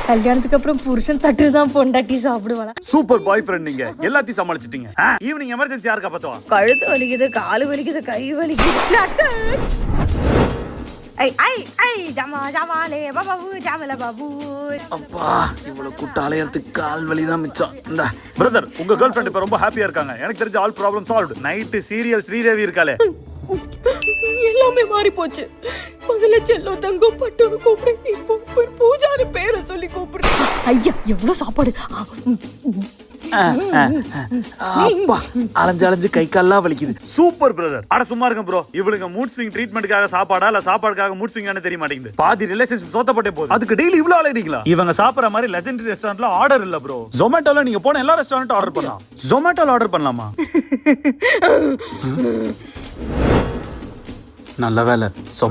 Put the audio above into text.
கல்யாணத்துக்கு அப்புறம் புருஷன் தட்டு தான் பொண்டாட்டி சாப்பிடுவாளா? சூப்பர் பாய் ஃப்ரெண்ட், நீங்க எல்லாத்தையும் சமாளிச்சிட்டீங்க. ஈவினிங் எமர்ஜென்சி யாருக்கா பத்துவா? கழுத்து வலிக்குது, காலு வலிக்குது, கை வலிக்குது. அப்பா, இவ்வளவு கூட்ட அலையறதுக்கு கால் வலி தான் மிச்சம். பிரதர், உங்க கேர்ள் ஃப்ரெண்ட் இப்ப ரொம்ப ஹாப்பியா இருக்காங்க. எனக்கு தெரிஞ்ச all problem solved. Night serial Sridevi இருக்காளே, எல்லாமே மாறி போச்சு. முதல்ல செல்லோ தங்கம் பட்டுன்னு கூப்பிடு, இப்போ பூஜாரி பேரை சொல்லி கூப்பிடு. ஐயா, எவ்வளவு சாப்பாடு! அப்பா, அலைஞ்சு கை கால்லாம் வலிக்குது. Super brother. அட சும்மா இருங்க ப்ரோ, இவளுங்க மூட் ஸ்விங் ட்ரீட்மெண்ட்காக சாப்பாடா இல்ல சாப்பாடுக்காக மூட் ஸ்விங்கானே தெரிய மாட்டேங்குது. பாதி ரிலேஷன்ஷிப் சோத்தப்பட்டே போகுது. அதுக்கு டெய்லி இவ்வளவு அலையறீங்களா? இவங்க சாப்பிடுற மாதிரி லெஜெண்டரி ரெஸ்டாரண்ட்ல ஆர்டர் இல்ல ப்ரோ. ஜொமேட்டோல நீங்க போன எல்லா ரெஸ்டாரண்ட் ஆர்டர் பண்ணலாம். ஜொமேட்டோல ஆர்டர் பண்ணலாமா? நல்ல வேலை.